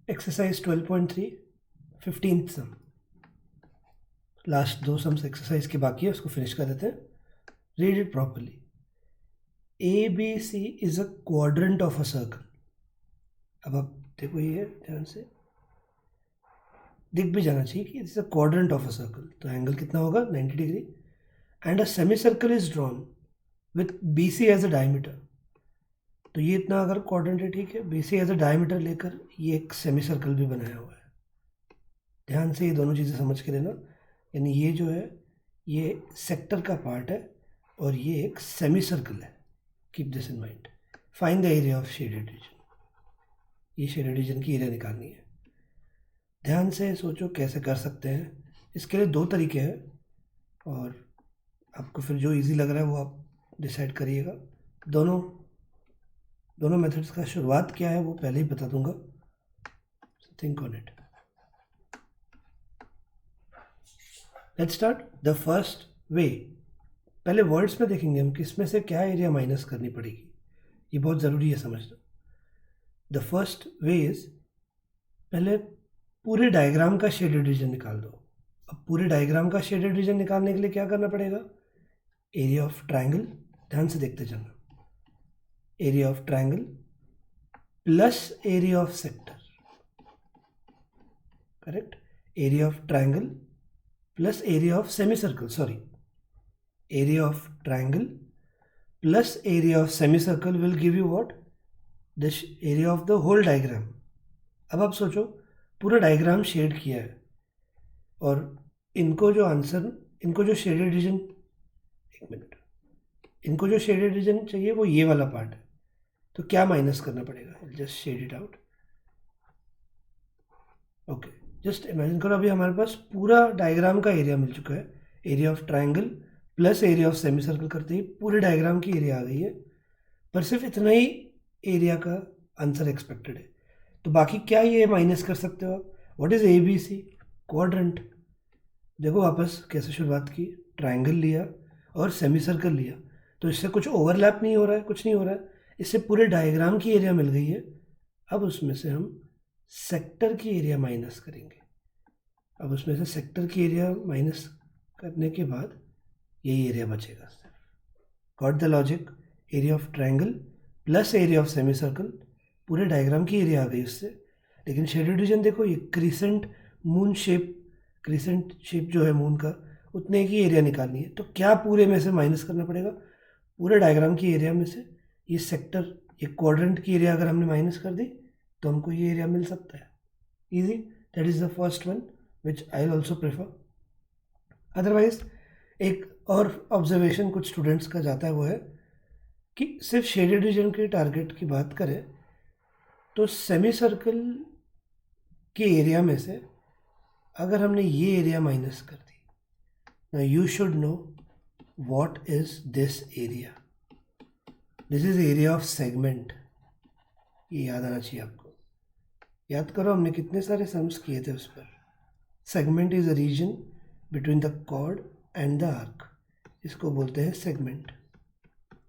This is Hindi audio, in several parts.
Exercise 12.3 15th sum. Last 2 sums exercise के बाकी है, उसको फिनिश कर देते हैं। Read it properly. A B C is a quadrant of a circle. अब आप देखो ये ध्यान से, दिख भी जाना चाहिए कि it's a quadrant of a circle, तो एंगल कितना होगा 90 degree. And a semi circle is drawn with B C as a diameter. तो ये इतना अगर क्वाड्रेंट है, ठीक है, B C as a diameter लेकर ये एक सेमी सर्कल भी बनाया हुआ है। ध्यान से ये दोनों चीज़ें समझ के लेना। यानी ये जो है ये सेक्टर का पार्ट है और ये एक सेमी सर्कल है। Keep this in mind. Find the area of shaded reason. ये शेडेड रीजन की एरिया निकालनी है। ध्यान से सोचो कैसे कर सकते हैं। इसके लिए 2 तरीके हैं और आपको फिर जो इजी लग रहा है वो आप डिसाइड करिएगा। दोनों मेथड्स का शुरुआत क्या है वो पहले ही बता दूंगा। Think on it. Let's start the first way. पहले वर्ड्स में देखेंगे हम किसमें से क्या एरिया माइनस करनी पड़ेगी। ये बहुत ज़रूरी है समझना। द फर्स्ट वे इज, पहले पूरे डायग्राम का शेडेड रीजन निकाल दो। अब पूरे डायग्राम का शेडेड रीजन निकालने के लिए क्या करना पड़ेगा? एरिया ऑफ ट्रायंगल, ध्यान से देखते चलना, area of triangle plus area of sector. Correct? Area of triangle plus area of semi circle, sorry, area of triangle plus area of semi circle will give you what? The area of the whole diagram. अब आप सोचो पूरा डायग्राम शेड किया है और इनको जो शेडेड रीजन, एक मिनट, इनको जो शेडेड रीजन चाहिए वो ये वाला पार्ट है। तो क्या माइनस करना पड़ेगा? Just shade it out. Okay, just imagine करो अभी हमारे पास पूरा डायग्राम का एरिया मिल चुका है। Area of triangle plus area of semi circle करते ही पूरे डायग्राम की एरिया आ गई है, पर सिर्फ इतना ही एरिया का आंसर एक्सपेक्टेड है। तो बाकी क्या ये माइनस कर सकते हो आप? What is A B C? Quadrant. देखो वापस कैसे शुरुआत की, ट्रायंगल लिया और सेमी सर्कल लिया, तो इससे कुछ ओवरलैप नहीं हो रहा है, कुछ नहीं हो रहा है, इससे पूरे डायग्राम की एरिया मिल गई है। अब उसमें से हम सेक्टर की एरिया माइनस करेंगे। अब उसमें से सेक्टर की एरिया माइनस करने के बाद यही एरिया बचेगा। Got the logic? Area of triangle plus area of semi circle, पूरे डायग्राम की एरिया आ गई उससे। लेकिन शेडेड रीजन देखो, ये crescent moon shape, crescent shape जो है मून का, उतने की एरिया निकालनी है। तो क्या पूरे में से माइनस करना पड़ेगा? पूरे डायग्राम की एरिया में से ये सेक्टर, ये क्वाड्रेंट की एरिया अगर हमने माइनस कर दी तो हमको ये एरिया मिल सकता है। Easy, that is the first one which I also prefer. Otherwise एक और ऑब्जर्वेशन कुछ स्टूडेंट्स का जाता है, वो है कि सिर्फ शेडेड रीजन के टारगेट की बात करें तो सेमी सर्कल के एरिया में से अगर हमने ये एरिया माइनस कर दी, now you should know what is this area. This is area of segment. ये याद आना चाहिए आपको। याद करो हमने कितने सारे सम्स किए थे उस पर। Segment is a region between the chord and the arc, इसको बोलते हैं सेगमेंट।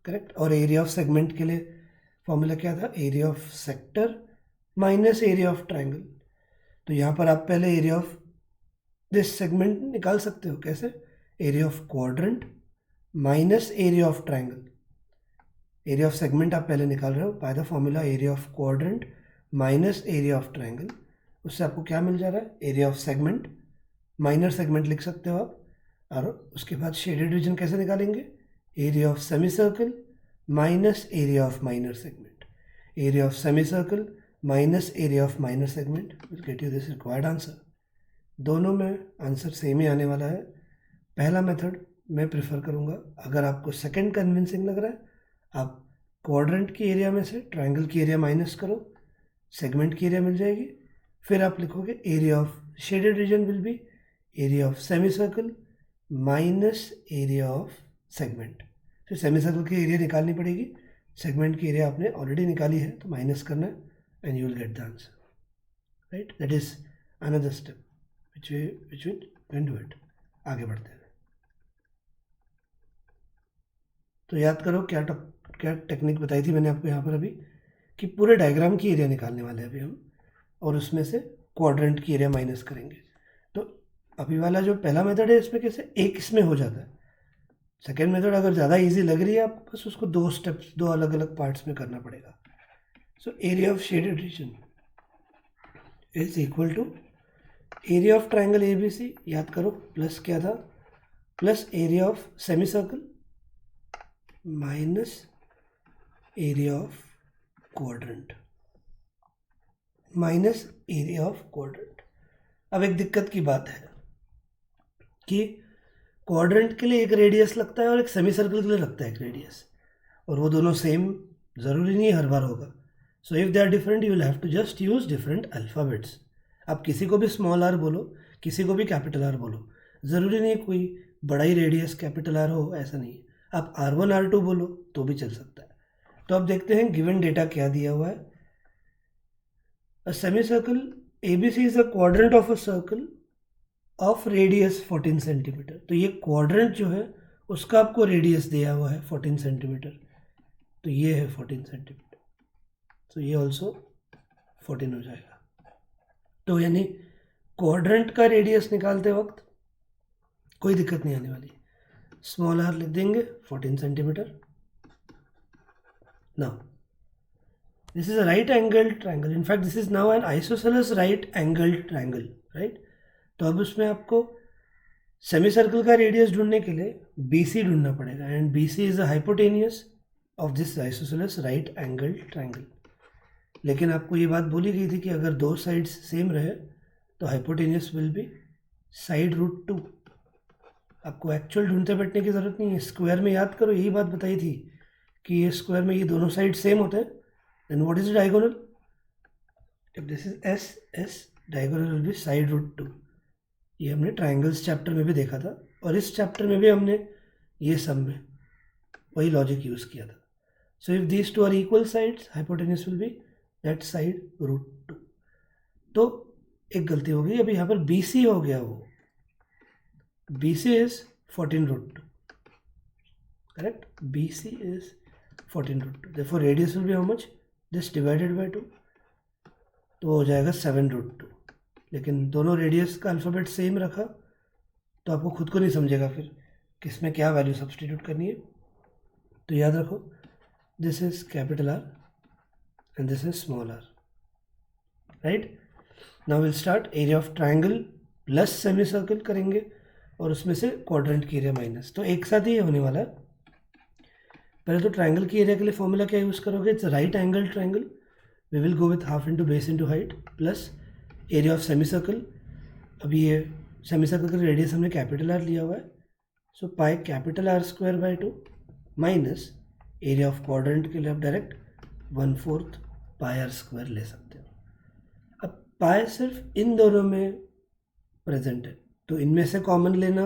करेक्ट? और एरिया ऑफ सेगमेंट के लिए फॉर्मूला क्या था? Area of sector minus area of triangle. तो यहाँ पर आप पहले एरिया ऑफ दिस सेगमेंट निकाल सकते हो। कैसे? Area of quadrant minus area of triangle. Area of segment आप पहले निकाल रहे हो by the formula area of quadrant minus area of triangle. उससे आपको क्या मिल जा रहा है? Area of segment, minor segment लिख सकते हो आप। और उसके बाद शेडेड रीजन कैसे निकालेंगे? Area of semi circle minus area of minor segment. Area of semi circle minus area of minor segment will get you this required answer. दोनों में आंसर सेम ही आने वाला है। पहला मेथड मैं प्रेफर करूँगा। अगर आपको सेकंड कन्विंसिंग लग रहा है, आप क्वाड्रेंट की एरिया में से ट्रायंगल की एरिया माइनस करो, सेगमेंट की एरिया मिल जाएगी। फिर आप लिखोगे area of shaded reason will be area of semi circle minus area of segment. फिर सेमी सर्कल की एरिया निकालनी पड़ेगी, सेगमेंट की एरिया आपने ऑलरेडी निकाली है तो माइनस करना है, and you will get the answer. Right? That is another step which we can do it। आगे बढ़ते हैं। तो याद करो क्या टेक्निक बताई थी मैंने आपको यहाँ पर अभी, कि पूरे डायग्राम की एरिया निकालने वाले हैं अभी हम। और उसमें से क्वाड्रेंट की एरिया माइनस करेंगे। तो अभी वाला जो पहला मेथड है इसमें कैसे एक इसमें हो जाता है। सेकेंड मेथड अगर ज़्यादा इजी लग रही है आपको, बस उसको दो स्टेप्स, दो अलग अलग पार्ट्स में करना पड़ेगा। So area of shaded region is equal to area of triangle A B C, याद करो प्लस क्या था, plus area of semi circle minus area of quadrant, minus area of quadrant. अब एक दिक्कत की बात है कि क्वाड्रेंट के लिए एक रेडियस लगता है और एक सेमी सर्कल के लिए लगता है एक रेडियस, और वो दोनों सेम ज़रूरी नहीं हर बार होगा। So if they are different you will have to just use different alphabets. आप किसी को भी स्मॉल आर बोलो, किसी को भी कैपिटल आर बोलो, ज़रूरी नहीं कोई बड़ा ही रेडियस कैपिटल आर हो, ऐसा नहीं है। आप R1 R2 बोलो तो भी चल सकता है। तो अब देखते हैं गिवन डेटा क्या दिया हुआ है। अ semi circle ABC is a quadrant of a circle of radius 14 centimetre. तो ये क्वाड्रेंट जो है उसका आपको रेडियस दिया हुआ है 14 सेंटीमीटर, तो ये है 14 सेंटीमीटर, तो ये ऑल्सो 14 हो जाएगा। तो यानी क्वाड्रेंट का रेडियस निकालते वक्त कोई दिक्कत नहीं आने वाली। स्मॉल आर लिख देंगे 14 centimetre. Now this is a right angle triangle, in fact this is now N isosceles right angle triangle, right. तो अब उसमें आपको सेमी सर्कल का रेडियस ढूंढने के लिए BC ढूंढना पड़ेगा, and BC is a hypotenuse of this isosceles right angle triangle. लेकिन आपको ये बात बोली गई थी कि अगर दो साइड्स सेम रहे तो hypotenuse will be side root 2। आपको एक्चुअल ढूंढते बैठने की ज़रूरत नहीं है, स्क्वायर में याद करो यही बात बताई थी कि ये स्क्वायर में ये दोनों साइड सेम होते हैं, then what is diagonal, if this is S diagonal will be side root 2। ये हमने ट्राइंगल्स चैप्टर में भी देखा था, और इस चैप्टर में भी हमने ये सब में वही लॉजिक यूज़ किया था। So if these two are equal sides hypotenuse will be that side root 2। तो एक गलती हो गई, अभी यहाँ पर BC हो गया, वो BC is 14 root 2, correct. BC is 14 root 2, therefore radius will be how much, this divided by 2, तो हो जाएगा 7 रूट 2। लेकिन दोनों रेडियस का अल्फ़ाबेट सेम रखा तो आपको खुद को नहीं समझेगा फिर किसमें क्या वैल्यू सब्सटीट्यूट करनी है। तो याद रखो this is capital R and this is small r, right. Now will start area of triangle plus semi circle करेंगे, और उसमें से क्वाड्रेंट की एरिया माइनस, तो एक साथ ही होने वाला है। पहले तो ट्राइंगल की एरिया के लिए फॉर्मूला क्या यूज़ करोगे, it's right angle triangle, we will go with half into base into height plus area of semi circle. अभी ये सेमी सर्कल का रेडियस हमने कैपिटल R लिया हुआ है, so pi capital R square by 2 minus area of quadrant के लिए आप डायरेक्ट 1/4 पाई R स्क्वायर ले सकते हो। अब पाई सिर्फ इन दोनों में प्रेजेंट है, तो इनमें से कॉमन लेना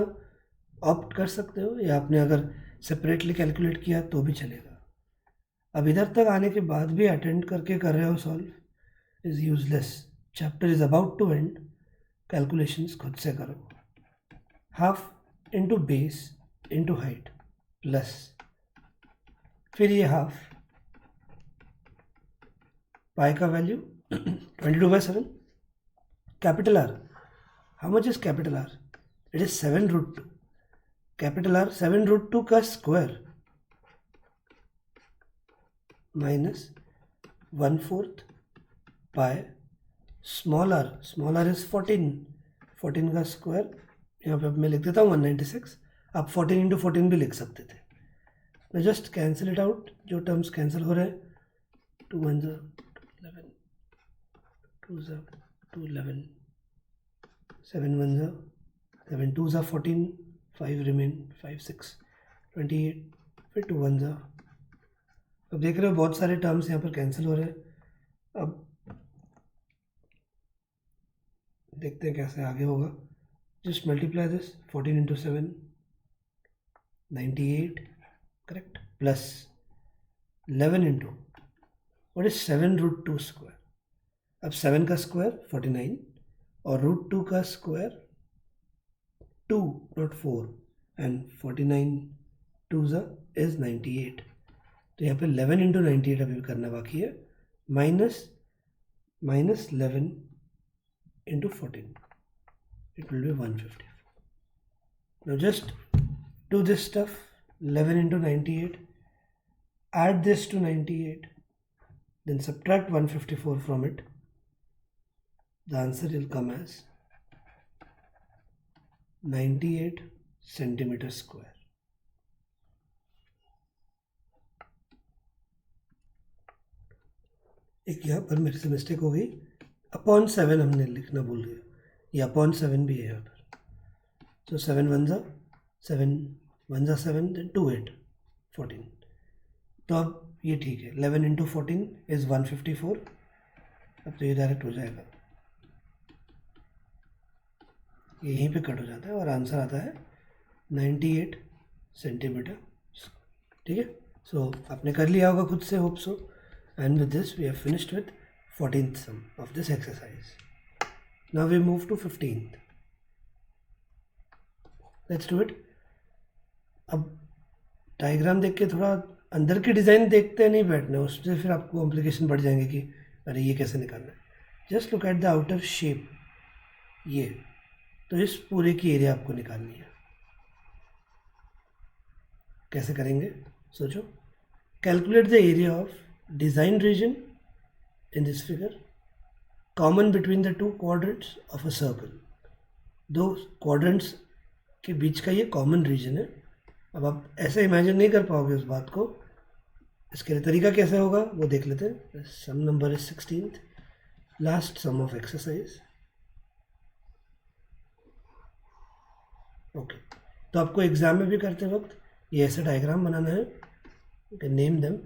ऑप्ट कर सकते हो, या आपने अगर सेपरेटली कैलकुलेट किया तो भी चलेगा। अब इधर तक आने के बाद भी अटेंड करके कर रहे हो solve is useless, chapter is about to end, calculations खुद से करो। Half into base into height plus फिर ये हाफ पाई का value 22/7, capital R, how much is capital R, it is 7 root 2, capital R 7 root 2 का square minus 1/4 pi small r is 14 का स्क्वायर, यहाँ पे मैं लिख देता हूँ 196, आप 14 इंटू 14 भी लिख सकते थे। मैं जस्ट कैंसिल इट आउट, जो टर्म्स कैंसिल हो रहे हैं, 2 1 11, 2 2 11, 7 1 7 2 14, 5 रिमेन, 5 6 28, फिर 2 1 अब देख रहे हो बहुत सारे टर्म्स यहाँ पर कैंसिल हो रहे हैं। अब देखते हैं कैसे आगे होगा, just multiply this 14 into 7 98, correct, plus 11 into what is 7 root 2 square. अब 7 का स्क्वायर 49 और रूट 2 का स्क्वायर 2 नॉट 4, एंड 49 2 इज 98। तो यहाँ पे 11 इंटू 98 अभी करना बाकी है, minus minus 11 into 14. It will be 154. Now just do this stuff. 11 into 98. Add this to 98. Then subtract 154 from it. The answer will come as 98 centimeter square. एक यहाँ पर मेरे से मिस्टेक हो गई, अपॉन 7 हमने लिखना भूल गया, ये अपॉन 7 भी है यहाँ पर. So 7 1 जा 7 1 जा 7, then 2 8 14. तो अब ये ठीक है. 11 into 14 is 154. अब तो ये डायरेक्ट हो जाएगा, ये यहीं पे कट हो जाता है और आंसर आता है 98 सेंटीमीटर. ठीक है. सो आपने कर लिया होगा खुद से, hope so. And with this we have finished with 14th sum of this exercise. Now we move to 15th. Let's do it. अब डायग्राम देख के थोड़ा अंदर की डिज़ाइन देखते नहीं बैठना, उससे फिर आपको कॉम्प्लिकेशन बढ़ जाएंगे कि अरे ये कैसे निकालना है. Just look at the outer shape. ये तो इस पूरे की एरिया आपको निकालनी है. कैसे करेंगे सोचो. Calculate the area of design region in this figure common between the two quadrants of a circle. दो क्वाड्रेंट्स के बीच का ये कॉमन रीजन है. अब आप ऐसे इमेजिन नहीं कर पाओगे उस बात को. इसके लिए तरीका कैसे होगा वो देख लेते हैं. Sum number is 16th, last sum of exercise. Okay. तो आपको एग्जाम में भी करते वक्त ये ऐसे डायग्राम बनाना है. You can name them.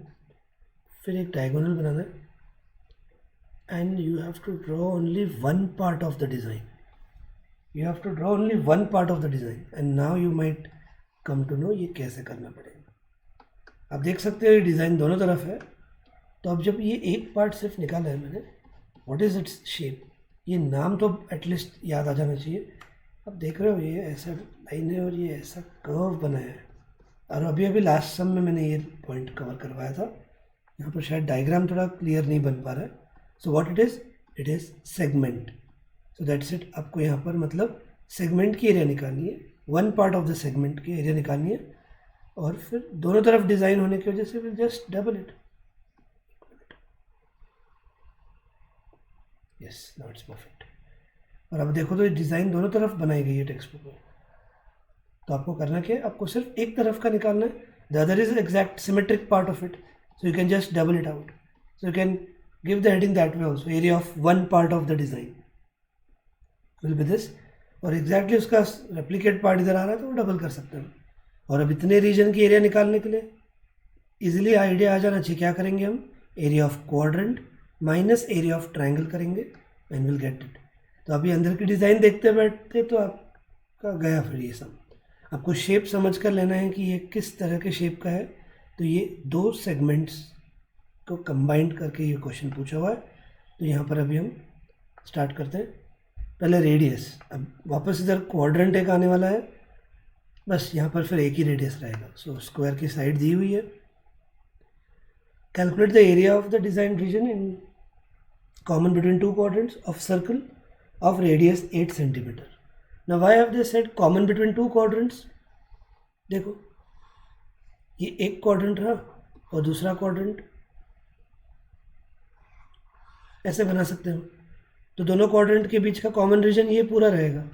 फिर एक डायगोनल बनाना है and you have to draw only one part of the design. You have to draw only one part of the design and now you might come to know ये कैसे करना पड़ेगा. आप देख सकते हो ये डिज़ाइन दोनों तरफ है. तो अब जब ये एक पार्ट सिर्फ निकाला है मैंने, व्हाट इज़ इट्स शेप, ये नाम तो एटलीस्ट याद आ जाना चाहिए. अब देख रहे हो ये ऐसा लाइन है और ये ऐसा कर्व बनाया है. और अभी अभी लास्ट सम में मैंने ये पॉइंट कवर करवाया था. यहाँ पर शायद डायग्राम थोड़ा क्लियर नहीं बन पा रहा है. So what it is segment. So that's it. आपको यहाँ पर मतलब सेगमेंट की एरिया निकालनी है, one part of the segment की एरिया निकालनी है. और फिर दोनों तरफ डिज़ाइन होने की वजह से will just double it. Yes, now it's perfect. और अब देखो तो ये डिज़ाइन दोनों तरफ बनाई गई है टेक्स्ट बुक में. तो आपको करना क्या है, आपको सिर्फ एक तरफ का निकालना है. The other is exact symmetric part of it. So you can just double it out. So you can give the heading that way also. Area of one part of the design will be this. और एग्जैक्टली उसका रेप्लिकेट पार्ट इधर आ रहा है तो वो डबल कर सकते हैं. और अब इतने रीजन की एरिया निकालने के लिए इजीली आइडिया आ जाना चाहिए. क्या करेंगे हम, area of quadrant minus area of triangle करेंगे एंड विल गेट इट. तो अभी अंदर की डिज़ाइन देखते बैठते तो आपका गया फिर ये सब. आपको शेप समझ कर लेना है कि ये किस तरह के शेप का है. तो ये दो सेगमेंट्स को कंबाइंड करके ये क्वेश्चन पूछा हुआ है. तो यहाँ पर अभी हम स्टार्ट करते हैं. पहले रेडियस. अब वापस इधर क्वाड्रेंट एक आने वाला है, बस यहाँ पर फिर एक ही रेडियस रहेगा. सो स्क्वायर की साइड दी हुई है. Calculate the area of the design region in common between two quadrants of circle of radius 8 centimeter. Now why have they said common between two quadrants? देखो ये एक क्वाड्रेंट रहा और दूसरा क्वाड्रेंट ऐसे बना सकते हो. तो दोनों क्वाड्रेंट के बीच का कॉमन रीजन ये पूरा रहेगा.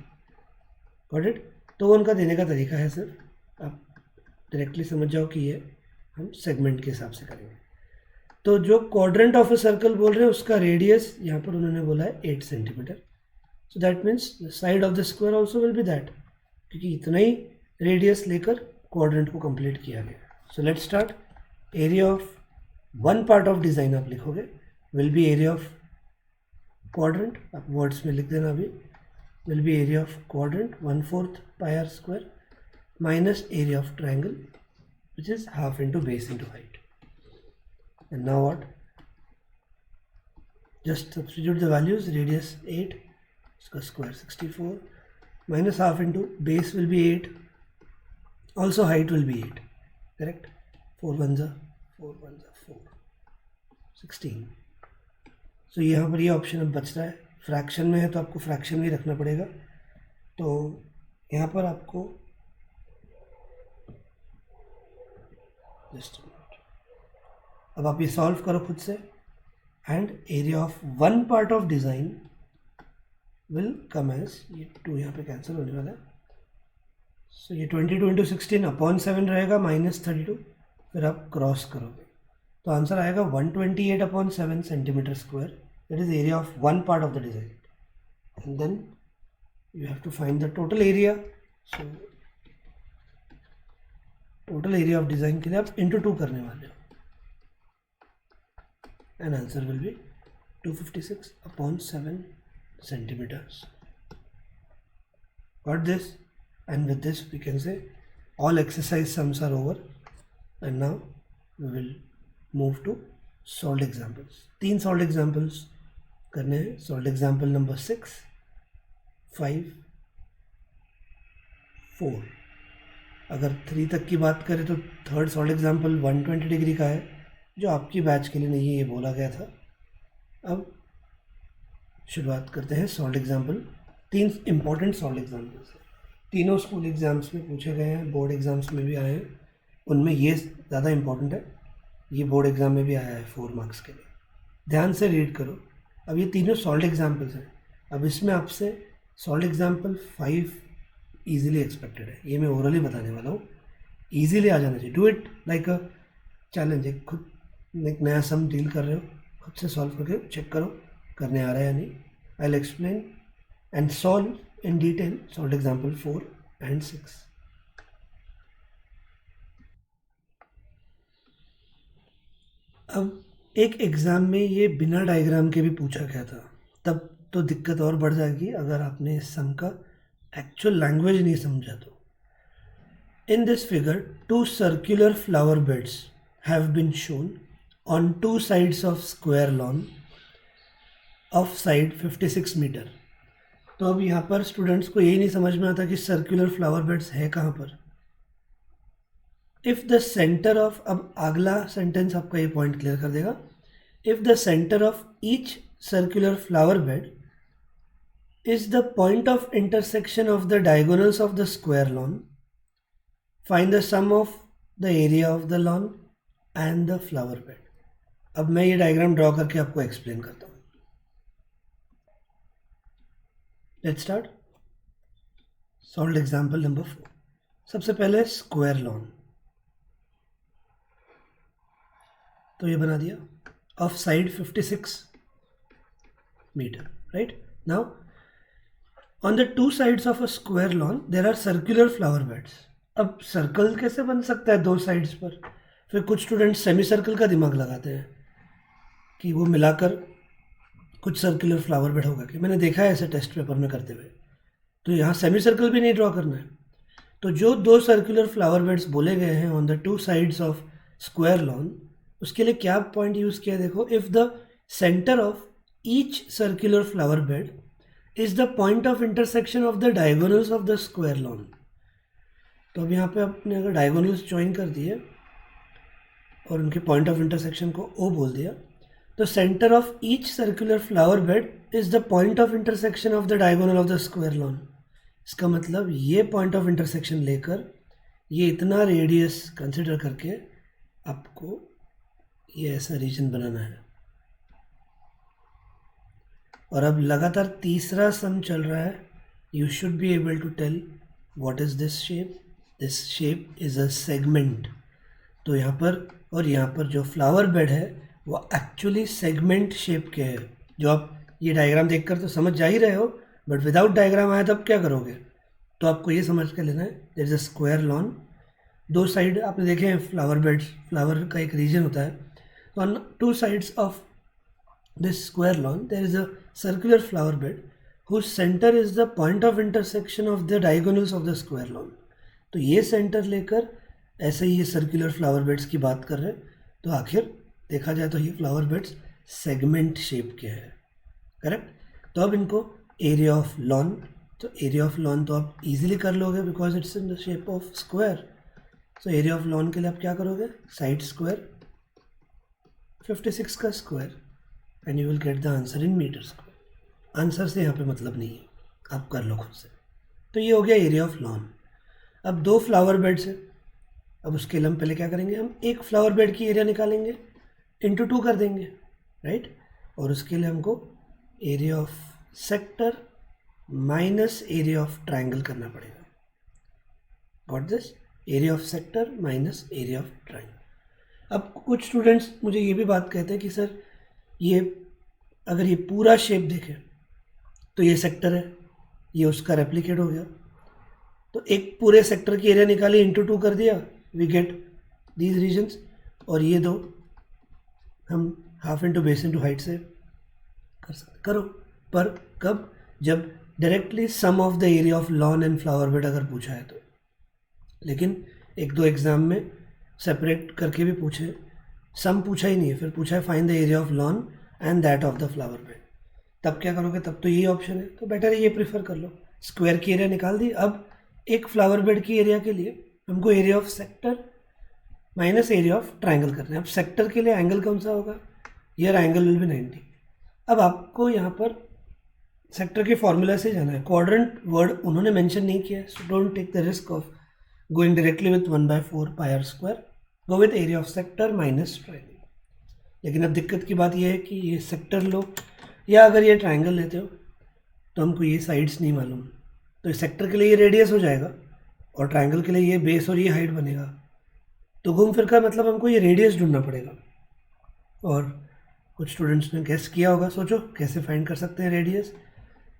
Got it. तो वो उनका देने का तरीका है. सिर्फ आप डायरेक्टली समझ जाओ कि ये हम सेगमेंट के हिसाब से करेंगे. तो जो क्वाड्रेंट ऑफ अ सर्कल बोल रहे हैं उसका रेडियस यहाँ पर उन्होंने बोला है 8 centimetre. So that means the side of the square also will be that, क्योंकि इतना ही रेडियस लेकर क्वाड्रेंट को कंप्लीट किया गया. So let's start. Area of one part of design आप लिखोगे will be area of quadrant. आप वर्ड्स में लिख देना अभी. Will be area of quadrant 1/4 pi r square minus area of triangle which is half into base into height. And now what, just substitute the values. Radius 8, इसका square 64 minus half into base will be 8, also height will be 8. Correct. 4 1 जा 4 16. सो यहाँ पर ये ऑप्शन अब बच रहा है, फ्रैक्शन में है तो आपको फ्रैक्शन में रखना पड़ेगा। तो यहाँ पर आपको जस्ट अब आप ये सॉल्व करो खुद से, and area of one part of design will come as, ये 2 यहाँ पे कैंसिल होने वाला है, सो ये 22 इंटू 16 अपॉन 7 रहेगा -32, फिर आप क्रॉस करोगे तो आंसर आएगा 128 upon 7 centimetre square, that is area of one part of the design. And then you have to find the total area, so total area of design के लिए आप into 2 करने वाले हो, and answer will be 256 upon 7 centimeters. Got this? And with this we can say all exercise sums are over, and now we will move to solved examples. 3 solved examples करने हैं। solved example number 6, 5, 4। अगर 3 तक की बात करें तो थर्ड सॉल्ड एग्जाम्पल 120 डिग्री का है, जो आपकी बैच के लिए नहीं है, ये बोला गया था। अब शुरुआत करते हैं solved example. 3 important solved examples हैं, तीनों स्कूल एग्ज़ाम्स में पूछे गए हैं, बोर्ड एग्ज़ाम्स में भी आए हैं, उनमें ये ज़्यादा इंपॉर्टेंट है, ये बोर्ड एग्ज़ाम में भी आया है 4 मार्क्स के लिए। ध्यान से रीड करो। अब ये तीनों सॉल्ड एग्जाम्पल्स हैं। अब इसमें आपसे सॉल्ड एग्जाम्पल 5 ईजिली एक्सपेक्टेड है, ये मैं ओरली बताने वाला हूँ, ईजिली आ जाना चाहिए। Do it like a challenge, एक खुद एक नया सम डील कर रहे हो, खुद से सॉल्व करके चेक करो करने आ रहा है या नहीं। I will explain and solve in detail solved example 4 and 6। अब एक एग्ज़ाम में ये बिना डायग्राम के भी पूछा गया था, तब तो दिक्कत और बढ़ जाएगी अगर आपने इस सम का एक्चुअल लैंग्वेज नहीं समझा तो। In this figure 2 circular flower beds have been shown on 2 sides of square lawn of side 56 metre. तो अब यहाँ पर स्टूडेंट्स को यही नहीं समझ में आता कि सर्कुलर फ्लावर बेड्स है कहाँ पर। इफ़ द सेंटर ऑफ, अब अगला सेंटेंस आपका ये पॉइंट क्लियर कर देगा। If the centre of each circular flower bed is the point of intersection of the diagonals of the square lawn, find the sum of the area of the lawn and the flower bed। अब मैं ये डायग्राम ड्रॉ करके आपको एक्सप्लेन करता हूँ। Let's start solved example number 4। सबसे पहले स्क्वायर लॉन, तो ये बना दिया of side 56 meter, right? Now on the 2 sides of a square lawn there are circular flower beds। अब सर्कल कैसे बन सकता है 2 साइड्स पर? फिर कुछ स्टूडेंट सेमी सर्कल का दिमाग लगाते हैं कि वो मिलाकर कुछ सर्कुलर फ्लावर बेड होगा, कि मैंने देखा है ऐसे टेस्ट पेपर में करते हुए। तो यहाँ सेमी सर्कल भी नहीं ड्रॉ करना है। तो जो 2 सर्कुलर फ्लावर बेड्स बोले गए हैं on the 2 sides of square lawn, उसके लिए क्या पॉइंट यूज़ किया देखो। If the centre of each circular flower bed is the point of intersection of the diagonals of the square lawn। तो अब यहाँ पे आपने अगर diagonals ज्वाइन कर दिए और उनके point of intersection को O बोल दिया, तो center of each circular flower bed is the point of intersection of the diagonal of the square lawn। इसका मतलब ये point of intersection लेकर ये इतना रेडियस कंसिडर करके आपको ये ऐसा रीजन बनाना है। और अब लगातार तीसरा सम चल रहा है। You should be able to tell what is this shape. This shape is a segment. तो यहाँ पर और यहाँ पर जो फ्लावर बेड है वो एक्चुअली सेगमेंट शेप के है। जो आप ये डायग्राम देखकर तो समझ जा ही रहे हो, बट विदाउट डायग्राम आया तब क्या करोगे? तो आपको ये समझ कर लेना है there is a square lawn, 2 side आपने देखे हैं फ्लावर बेड्स, फ्लावर का एक रीजन होता है। तो on 2 sides of this square lawn there is a circular flower bed whose center is the point of intersection of the diagonals of the square lawn। तो ये सेंटर लेकर ऐसे ही ये सर्कुलर फ्लावर बेड्स की बात कर रहे हैं। तो आखिर देखा जाए तो ये फ्लावर बेड्स सेगमेंट शेप के हैं, करेक्ट। तो अब इनको एरिया ऑफ लॉन, तो एरिया ऑफ लॉन तो आप इजीली कर लोगे because it's in the shape of square. So area of lawn के लिए आप क्या करोगे? साइड स्क्वायर 56 का square and you will get the answer in metre square. Answer से यहाँ पे मतलब नहीं है, आप कर लो खुद से। तो ये हो गया एरिया ऑफ लॉन। अब 2 फ्लावर बेड्स हैं, अब उसके लिए हम पहले क्या करेंगे, हम एक फ्लावर बेड की एरिया निकालेंगे, इंटू 2 कर देंगे, राइट। और उसके लिए हमको area of sector minus area of triangle करना पड़ेगा। Got this? Area of sector minus area of triangle. अब कुछ स्टूडेंट्स मुझे ये भी बात कहते हैं कि सर ये अगर ये पूरा शेप देखें तो ये सेक्टर है, ये उसका रेप्लिकेट हो गया, तो एक पूरे सेक्टर की एरिया निकाली, इंटू 2 कर दिया, वी गेट दीज रीजन्स। और ये दो हम half into base into height से कर सकते, करो। पर कब? जब directly sum of the area of lawn and flower bed अगर पूछा है तो। लेकिन 1-2 एग्जाम में सेपरेट करके भी पूछे, सम पूछा ही नहीं है, फिर पूछा है find the area of lawn and that of the flower bed. तब क्या करोगे? तब तो यही ऑप्शन है, तो बेटर है ये प्रीफर कर लो। स्क्वायर की एरिया निकाल दी। अब एक फ्लावर बेड की एरिया के लिए हमको area of sector minus area of triangle करना है। अब सेक्टर के लिए एंगल कौन सा होगा? यर एंगल विल बी 90। अब आपको यहाँ पर सेक्टर के फॉर्मूला से जाना है। क्वाड्रेंट वर्ड उन्होंने मेंशन नहीं किया है, so don't take the risk of going directly with 1/4 pi r square. Go with area of sector minus triangle. लेकिन अब दिक्कत की बात यह है कि ये सेक्टर लो या अगर ये ट्राइंगल लेते हो तो हमको ये साइड्स नहीं मालूम, तो इस सेक्टर के लिए ये रेडियस हो जाएगा और ट्राइंगल के लिए ये बेस और ये हाइट बनेगा। तो घूम फिर कर मतलब हमको ये रेडियस ढूंढना पड़ेगा। और कुछ स्टूडेंट्स ने गेस किया होगा, सोचो कैसे फाइंड कर सकते हैं रेडियस।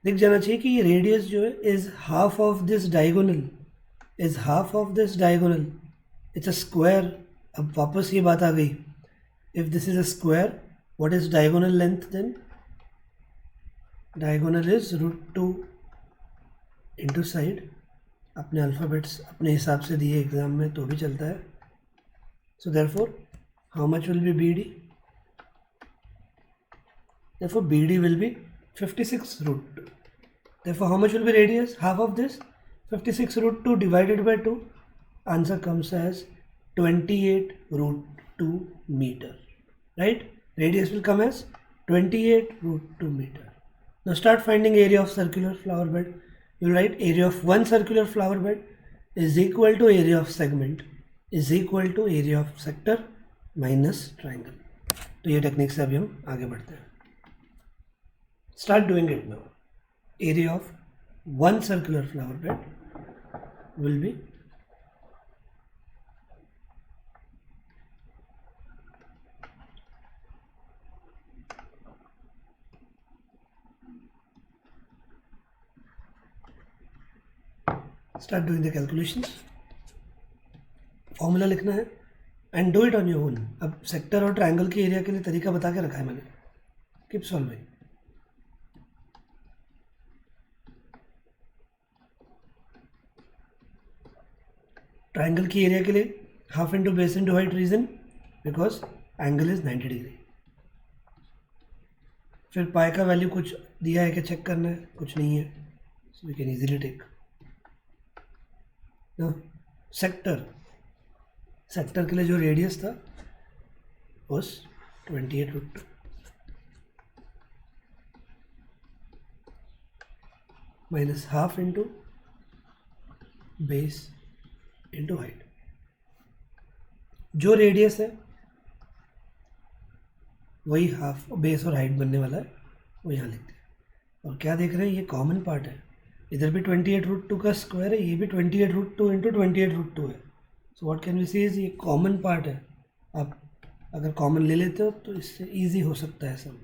दिख जाना चाहिए कि ये रेडियस जो है is half of this diagonal, is half of this diagonal, it's a square. अब वापस ये बात आ गई, if this is a square what is diagonal length then? Diagonal is √2 into side. अपने अल्फ़ाबेट्स अपने हिसाब से दिए एग्जाम में तो भी चलता है। So therefore how much will B BD? Therefore BD will be 56√2. Therefore how much will be radius? Half of this, 56√2 divided by 2. Answer comes as 28√2 meter. Right? Radius will come as 28√2 meter. Now start finding area of circular flower bed. You will write area of one circular flower bed is equal to area of segment is equal to area of sector minus triangle. तो ये टेक्निक से अभी हम आगे बढ़ते हैं. Start doing it now. Area of one circular flower bed will be start doing the calculations. Formula लिखना है and do it on your own. अब सेक्टर और ट्रायंगल के एरिया के लिए तरीका बता के रखा है मैंने. Keep solving. ट्रायंगल की एरिया के लिए half into base into height. Reason because angle is 90 degree. फिर पाई का वैल्यू कुछ दिया है कि चेक करना है, कुछ नहीं है, so we can easily take. Sector के लिए जो रेडियस था बस 28√2 minus half into base into height. जो रेडियस है वही हाफ बेस और हाइट बनने वाला है, वो यहाँ लिखते हैं. और क्या देख रहे हैं, ये कॉमन पार्ट है. इधर भी 28√2 का स्क्वायर है, ये भी 28√2 इंटू 28√2 है. So what can we see is ये कॉमन पार्ट है. आप अगर कॉमन ले लेते हो तो इससे इजी हो सकता है सब.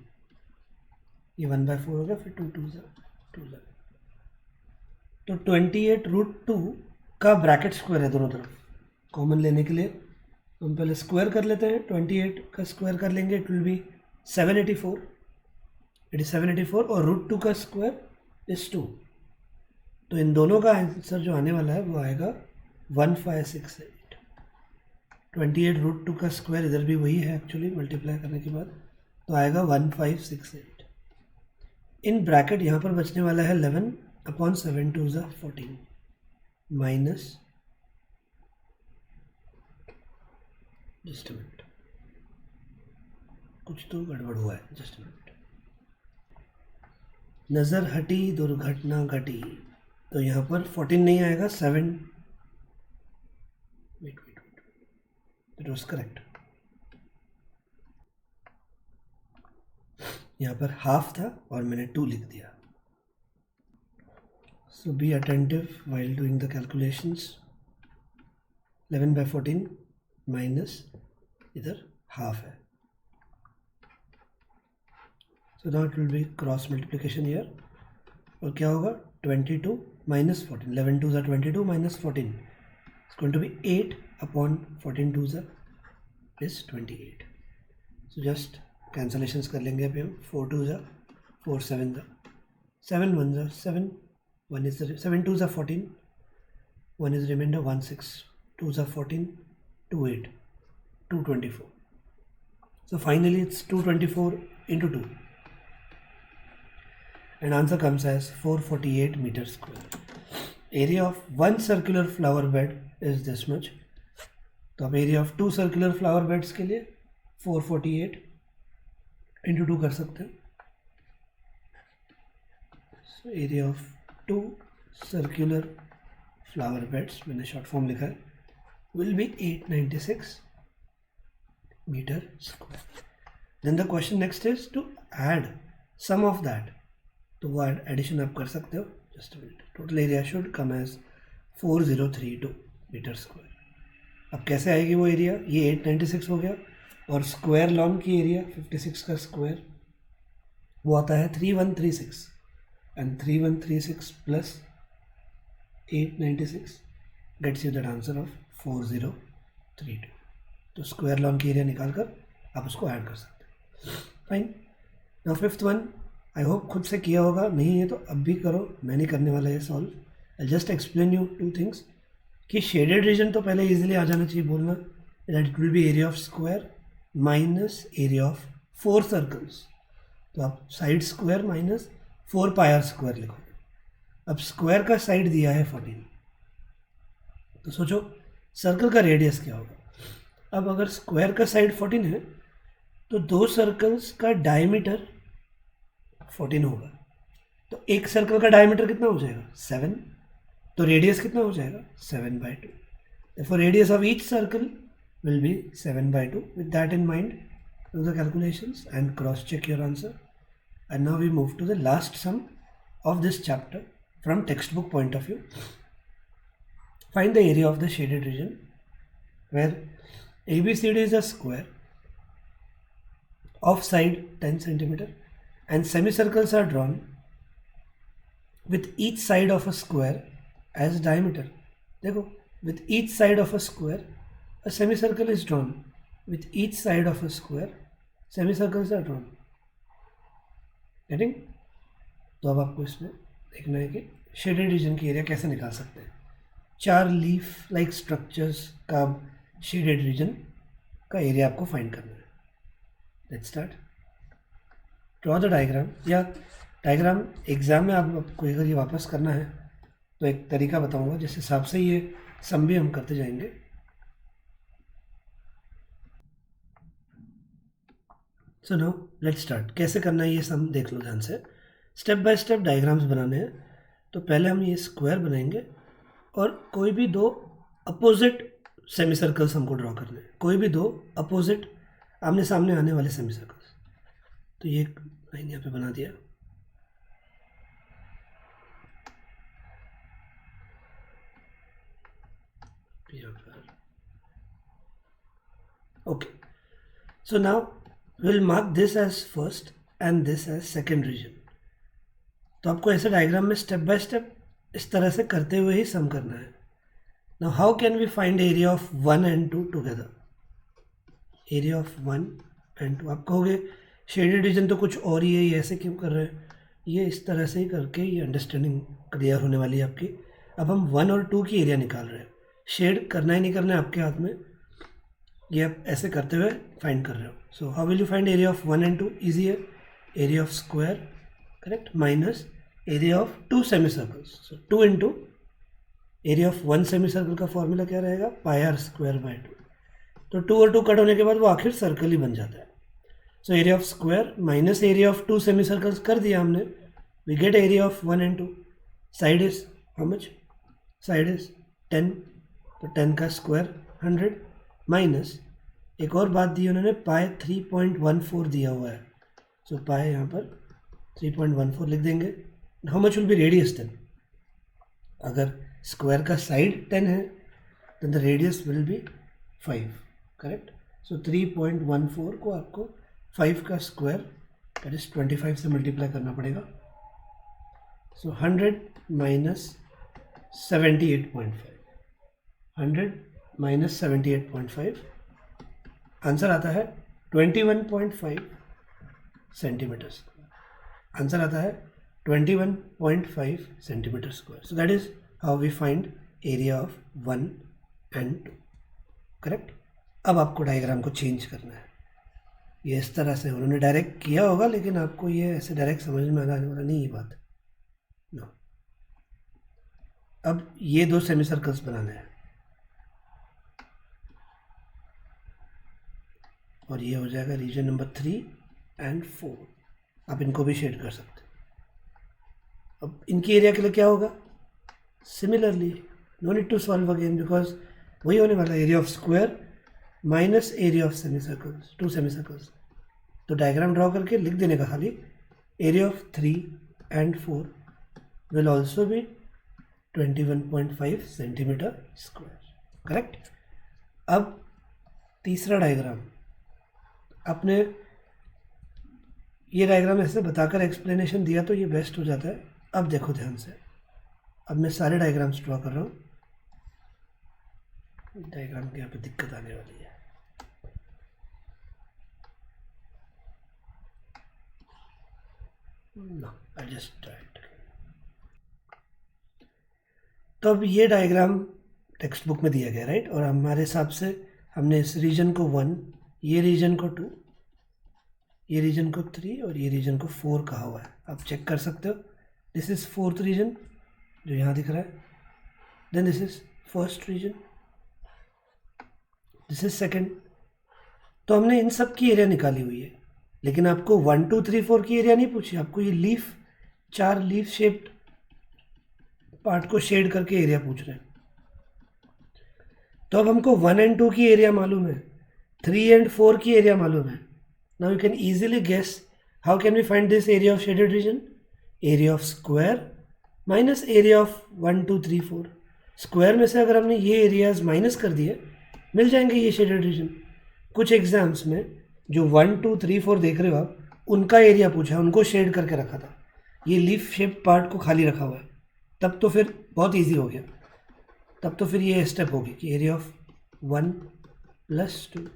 ये 1/4 होगा, फिर 2 2 2. तो 28√2 का ब्रैकेट स्क्वायर है दोनों तरफ. कॉमन लेने के लिए हम पहले स्क्वायर कर लेते हैं. 28 का स्क्वायर कर लेंगे, it will B 784. It is 784 और √2 का स्क्वायर इज 2. तो इन दोनों का आंसर जो आने वाला है वो आएगा 1568. 28√2 का स्क्वायर इधर भी वही है एक्चुअली, मल्टीप्लाई करने के बाद तो आएगा 1568. इन ब्रैकेट यहाँ पर बचने वाला है 11/7 2 14 माइनस, जस्ट अ मिनट, कुछ तो गड़बड़ हुआ है, जस्ट अ मिनट. नज़र हटी दुर्घटना घटी, तो यहाँ पर 14 नहीं आएगा, 7, वेट, इट वॉज करेक्ट। यहाँ पर हाफ था और मैंने 2 लिख दिया। So be attentive while doing the calculations. 11/14 minus इधर हाफ है, so now it will be cross multiplication ईयर, और क्या होगा 22 minus 14, 11 2 22 minus 14 it's going to be 8 upon 14 2 is 28। So just cancellations कर लेंगे अभी हम। 4 2 4 7 7 1 7, 1 is 7 2 14, 1 is remainder 1 6, 2 14, 2 8, 224. So finally it's 224 into 2 and answer comes as 448 meters square. Area of one circular flower bed is this much. तो अब area of 2 circular flower beds के लिए 448 इंटू 2 कर सकते हैं। So area of 2 circular flower beds, मैंने शॉर्ट फॉर्म लिखा है, will be 896 metre square. Then the question next is to add sum of that, तो वो एडिशन आप कर सकते हो। Just a minute, total area should come as 4032 metre square. अब कैसे आएगी वो एरिया, ये 896 हो गया और स्क्वायर लॉन की एरिया 56 का स्क्वायर वो आता है 3136, and 3136 plus 896 gets you that answer of 4032। तो स्क्वायर लॉन की एरिया निकाल कर आप उसको ऐड कर सकते हैं। Fine, now fifth one, I hope खुद से किया होगा, नहीं है तो अब भी करो, मैं नहीं करने वाला ये solve. I just explain you 2 things कि शेडेड रीजन तो पहले इजीली आ जाना चाहिए बोलना, that it will be area of square minus area of 4 circles. तो आप side square minus 4 pier square लिखोगे। अब स्क्वायर का साइड दिया है 14, तो सोचो सर्कल का रेडियस क्या होगा। अब अगर स्क्वायर का साइड 14 है तो 2 सर्कल्स का डायमीटर 14 होगा, तो एक सर्कल का डायमीटर कितना हो जाएगा 7, तो रेडियस कितना हो जाएगा 7/2। therefore radius of each circle will be 7/2. with that in mind, do the calculations and cross check your answer. And now we move to the last sum of this chapter from textbook point of view. Find the area of the shaded region where ABCD is a square of side 10 centimeter and semicircles are drawn with each side of a square as diameter. देखो, with each side of a square a semicircle is drawn, with each side of a square semicircles are drawn. Getting? तो अब आपको इसमें देखना है कि शेडेड रीजन की एरिया कैसे निकाल सकते हैं। 4 लीफ लाइक स्ट्रक्चर्स का शेडेड रीजन का एरिया आपको फाइंड करना है। Let's start. Draw the diagram, या डायग्राम एग्जाम में आपको अगर ये वापस करना है तो एक तरीका बताऊंगा जिस हिसाब से ये सम भी हम करते जाएंगे। So now let's start. कैसे करना है ये सम देख लो ध्यान से। स्टेप बाय स्टेप डायग्राम्स बनाने हैं। तो पहले हम ये स्क्वायर बनाएंगे और कोई भी 2 अपोजिट सेमी सर्कल्स हमको ड्रॉ करने हैं, कोई भी 2 अपोजिट आमने सामने आने वाले सेमी सर्कल्स। तो ये लाइन यहाँ पे बना दिया। Okay, so now we'll mark this as first and this as second region. तो आपको ऐसे डायग्राम में स्टेप बाय स्टेप इस तरह से करते हुए ही सम करना है। Now how can we find area of 1 and 2 together? Area of 1 and 2, आप कहोगे शेडेड रीजन तो कुछ और ही है, ये ऐसे क्यों कर रहे हैं? ये इस तरह से ही करके ये अंडरस्टैंडिंग क्लियर होने वाली है आपकी। अब हम 1 और 2 की एरिया निकाल रहे हैं। शेड करना ही नहीं करना है आपके हाथ में, ये आप ऐसे करते हुए फाइंड कर रहे हो। So how will you find area of 1 and 2? Easy है, area of square correct minus area of 2 semi circles. So 2 into area of 1 semi circle का फॉर्मूला क्या रहेगा, पाई स्क्वायर बाय 2। तो 2 और 2 कट होने के बाद वो आखिर सर्कल ही बन जाता है। सो area of square minus area of 2 semi circles कर दिया हमने, we get area of 1 and 2. Side is how much? Side is 10, तो 10 का स्क्वायर 100 माइनस एक और बात दी उन्होंने, पाई 3.14 दिया हुआ है, सो पाई यहाँ पर 3.14 लिख देंगे. How much will be radius then? अगर स्क्वायर का साइड 10 है then the radius will be 5, correct. So 3.14 को आपको 5 का स्क्वायर दैट इज 25 से मल्टीप्लाई करना पड़ेगा. सो 100 माइनस 78.5, 100 माइनस 78.5, आंसर आता है 21.5 सेंटीमीटर स्क्वायर. आंसर आता है 21.5 centimetre square. So that is how we find area of 1 and 2, correct. अब आपको डायग्राम को चेंज करना है. ये इस तरह से उन्होंने डायरेक्ट किया होगा, लेकिन आपको ये ऐसे डायरेक्ट समझ में आने वाला नहीं ये बात. नो, अब ये दो सेमी सर्कल्स बनाने हैं और ये हो जाएगा रीजन नंबर 3 and 4. आप इनको भी शेड कर सकते हैं. अब इनकी एरिया के लिए क्या होगा? Similarly no need to solve again, because वही होने वाला area of square minus area of semi circles, 2 semi circles. तो डायग्राम ड्रॉ करके लिख देने का खाली, area of 3 and 4 will also be 21.5 centimetre square, correct. अब तीसरा डायग्राम, आपने ये डायग्राम ऐसे बताकर एक्सप्लेनेशन दिया तो ये बेस्ट हो जाता है. अब देखो ध्यान से, अब मैं सारे डायग्राम्स ड्रॉ कर रहा हूँ. डायग्राम की यहाँ पे दिक्कत आने वाली है. No, I just tried. तो अब ये डायग्राम टेक्स्ट बुक में दिया गया, राइट. और हमारे हिसाब से हमने इस रीजन को 1, ये रीजन को 2, ये रीजन को 3 और ये रीजन को 4 कहा हुआ है. आप चेक कर सकते हो. दिस इज 4th रीजन जो यहाँ दिख रहा है, then this is 1st region, this is 2nd. तो हमने इन सब की एरिया निकाली हुई है, लेकिन आपको 1 2 3 4 की एरिया नहीं पूछी. आपको ये लीफ, 4 लीफ शेप्ड पार्ट को शेड करके एरिया पूछ रहे हैं. तो अब हमको 1 and 2 की एरिया मालूम है, 3 and 4 की एरिया मालूम है. Now you can easily guess how can we find this area of shaded region. Area of square minus area of 1 2 3 4. Square में से अगर हमने ये एरियाज माइनस कर दिए, मिल जाएंगे ये शेडेड रीजन. कुछ एग्जाम्स में जो 1 2 3 4 देख रहे हो आप, उनका एरिया पूछा है, उनको शेड करके रखा था. ये लीफ शेप पार्ट को खाली रखा हुआ है. तब तो फिर बहुत इजी हो गया. तब तो फिर ये स्टेप होगी कि area of 1 + 2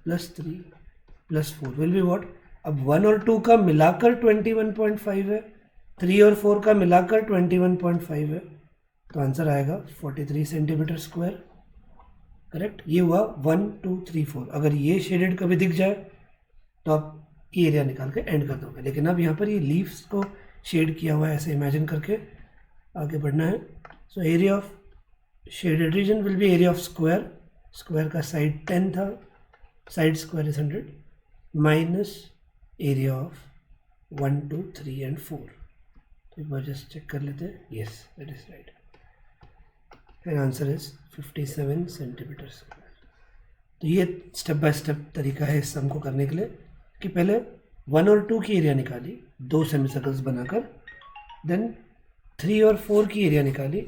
+ 3 + 4 will be what. अब 1 और 2 का मिलाकर 21.5 है, 3 और 4 का मिलाकर 21.5 है, तो आंसर आएगा 43 सेंटीमीटर स्क्वायर, करेक्ट. ये हुआ 1 2 3 4. अगर ये शेडेड कभी दिख जाए तो आप ये एरिया निकाल के एंड कर दोगे. लेकिन अब यहाँ पर ये लीव्स को शेड किया हुआ है, ऐसे इमेजिन करके आगे बढ़ना है. सो area of shaded reason will be area of square. Square का साइड 10 था, side square is 100 minus area of 1 2 3 and 4. तो एक बार जस्ट चेक कर लेते हैं. Yes, that is right. And answer is 57 centimetre square. तो ये स्टेप बाय स्टेप तरीका है इस सम को करने के लिए कि पहले 1 और 2 की एरिया निकाली 2 सेमी सर्कल्स बनाकर, देन 3 और 4 की एरिया निकाली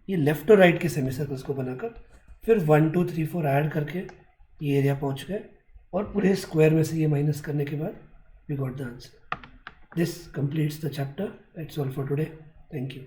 ये लेफ्ट और राइट के सेमी सर्कल्स को बनाकर, फिर 1 2 3 4 ऐड करके ये एरिया पहुंच गए, और पूरे स्क्वायर में से ये माइनस करने के बाद we got the answer. This completes the chapter. That's all for today. Thank you.